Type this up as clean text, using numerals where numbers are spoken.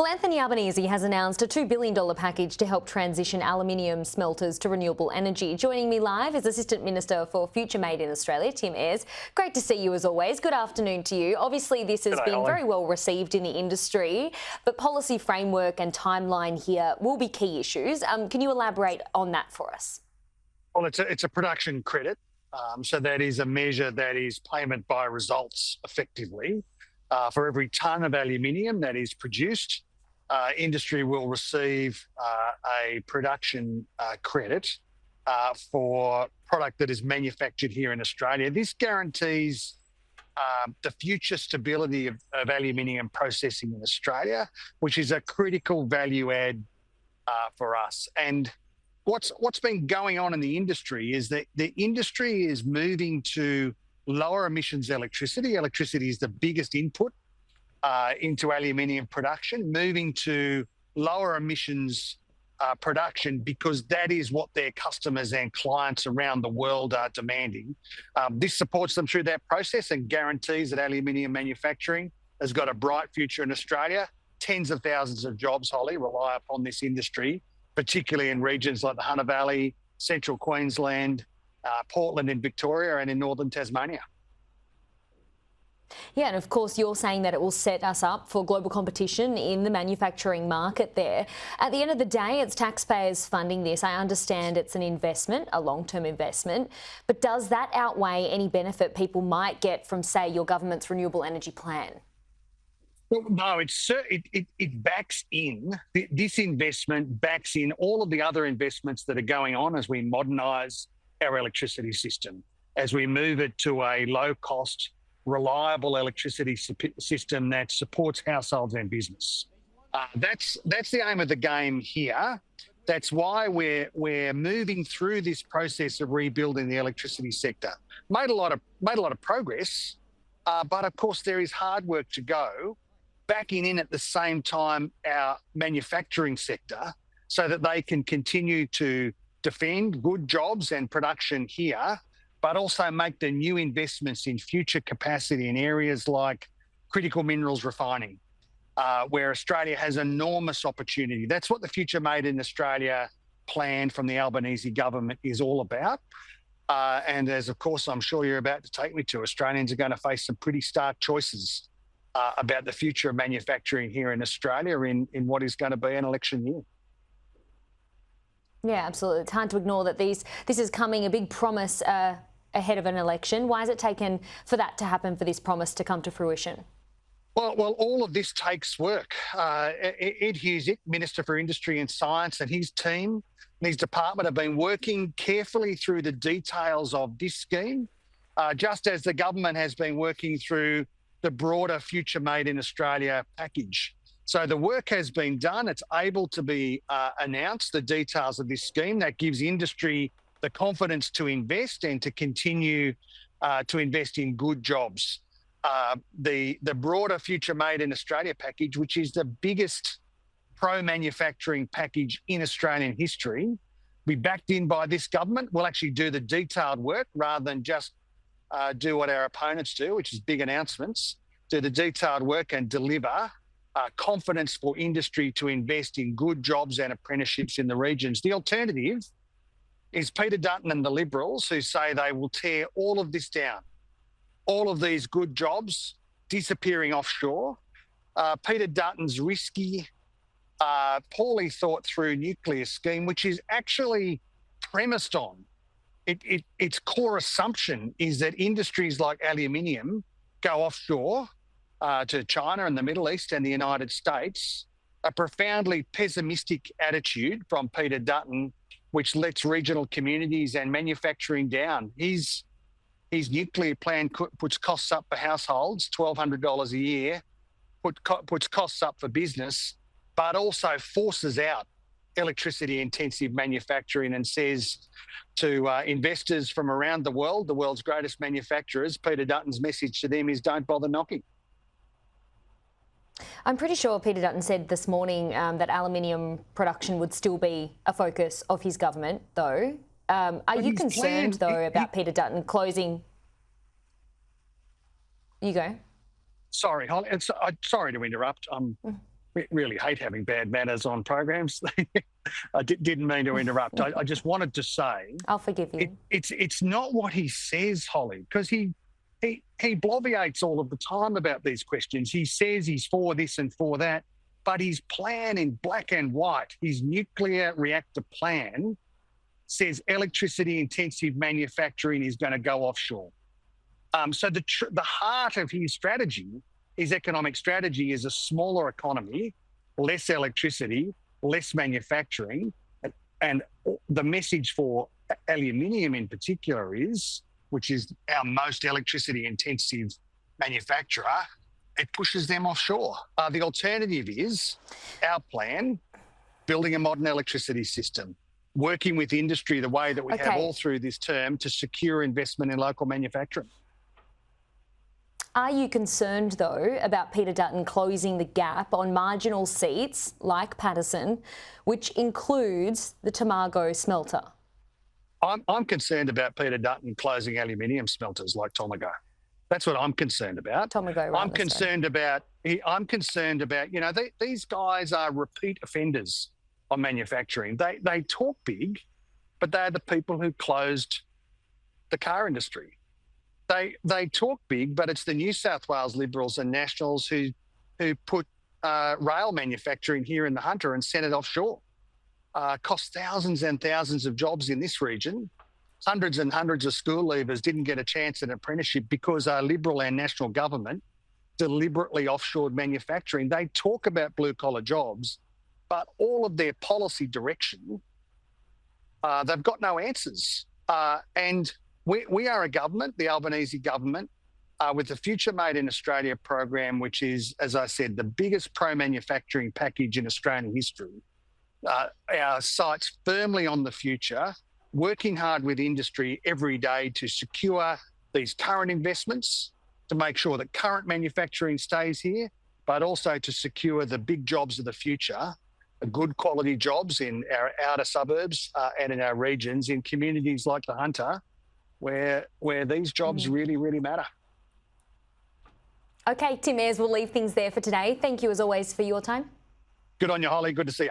Well, Anthony Albanese has announced a $2 billion package to help transition aluminium smelters to renewable energy. Joining me live is Assistant Minister for Future Made in Australia, Tim Ayres. Great to see you as always. Good afternoon to you. Obviously, this has been very well received in the industry, but policy framework and timeline here will be key issues. Can you elaborate on that for us? Well, it's a production credit. So that is a measure that is payment by results effectively. For every tonne of aluminium that is produced, industry will receive a production credit for product that is manufactured here in Australia. This guarantees the future stability of aluminium processing in Australia, which is a critical value add for us. And what's been going on in the industry is that the industry is moving to lower emissions electricity. Electricity is the biggest input into aluminium production, moving to lower emissions production because that is what their customers and clients around the world are demanding. This supports them through that process and guarantees that aluminium manufacturing has got a bright future in Australia. Tens of thousands of jobs, Holly, rely upon this industry, particularly in regions like the Hunter Valley, Central Queensland, Portland in Victoria and in northern Tasmania. Yeah, and of course you're saying that it will set us up for global competition in the manufacturing market there. At the end of the day, it's taxpayers funding this. I understand it's an investment, a long-term investment, but does that outweigh any benefit people might get from, say, your government's renewable energy plan? Well, no, it backs in, this investment backs in all of the other investments that are going on as we modernise our electricity system, as we move it to a low-cost, reliable electricity system that supports households and business. That's the aim of the game here. That's why we're moving through this process of rebuilding the electricity sector. Made a lot of progress, but of course there is hard work to go. Backing in at the same time our manufacturing sector so that they can continue to defend good jobs and production here, but also make the new investments in future capacity in areas like critical minerals refining, where Australia has enormous opportunity. That's what the Future Made in Australia plan from the Albanese government is all about. And as, of course, I'm sure you're about to take me to, Australians are going to face some pretty stark choices about the future of manufacturing here in Australia in what is going to be an election year. Yeah, absolutely. It's hard to ignore that this is coming, a big promise ahead of an election. Why has it taken for that to happen, for this promise to come to fruition? Well, all of this takes work. Ed Husic, Minister for Industry and Science, and his team and his department have been working carefully through the details of this scheme, just as the government has been working through the broader Future Made in Australia package. So the work has been done. It's able to be announced, the details of this scheme. That gives industry the confidence to invest and to continue to invest in good jobs. The broader Future Made in Australia package, which is the biggest pro-manufacturing package in Australian history, be backed in by this government. We'll actually do the detailed work rather than just do what our opponents do, which is big announcements, do the detailed work and deliver confidence for industry to invest in good jobs and apprenticeships in the regions. The alternative is Peter Dutton and the Liberals, who say they will tear all of this down, all of these good jobs disappearing offshore. Peter Dutton's risky, poorly thought through nuclear scheme, which is actually premised on its core assumption is that industries like aluminium go offshore to China and the Middle East and the United States. A profoundly pessimistic attitude from Peter Dutton, which lets regional communities and manufacturing down. His nuclear plan puts costs up for households, $1,200 a year, puts costs up for business, but also forces out electricity-intensive manufacturing and says to investors from around the world's greatest manufacturers, Peter Dutton's message to them is don't bother knocking. I'm pretty sure Peter Dutton said this morning that aluminium production would still be a focus of his government, though. Are you concerned, though, about Peter Dutton closing? You go. Sorry, Holly. Sorry to interrupt. really hate having bad manners on programs. I didn't mean to interrupt. I just wanted to say, I'll forgive you. It's not what he says, Holly, because he bloviates all of the time about these questions. He says he's for this and for that, but his plan in black and white, his nuclear reactor plan, says electricity-intensive manufacturing is going to go offshore. So the heart of his strategy, his economic strategy, is a smaller economy, less electricity, less manufacturing, and the message for aluminium in particular is, which is our most electricity-intensive manufacturer, it pushes them offshore. The alternative is our plan, building a modern electricity system, working with industry the way that we have all through this term to secure investment in local manufacturing. Are you concerned, though, about Peter Dutton closing the gap on marginal seats like Paterson, which includes the Tomago smelter? I'm concerned about Peter Dutton closing aluminium smelters like Tomago. That's what I'm concerned about. Tomago, I'm concerned about, you know, these guys are repeat offenders on manufacturing. They talk big, but they're the people who closed the car industry. They talk big, but it's the New South Wales Liberals and Nationals who put rail manufacturing here in the Hunter and sent it offshore. Cost thousands and thousands of jobs in this region. Hundreds and hundreds of school leavers didn't get a chance at an apprenticeship because our Liberal and National government deliberately offshored manufacturing. They talk about blue-collar jobs, but all of their policy direction, they've got no answers. And we are a government, the Albanese government, with the Future Made in Australia program, which is, as I said, the biggest pro-manufacturing package in Australian history. Our sights firmly on the future, working hard with industry every day to secure these current investments, to make sure that current manufacturing stays here, but also to secure the big jobs of the future, good quality jobs in our outer suburbs and in our regions, in communities like the Hunter, where these jobs really, really matter. OK, Tim Ayres, we'll leave things there for today. Thank you, as always, for your time. Good on you, Holly. Good to see you.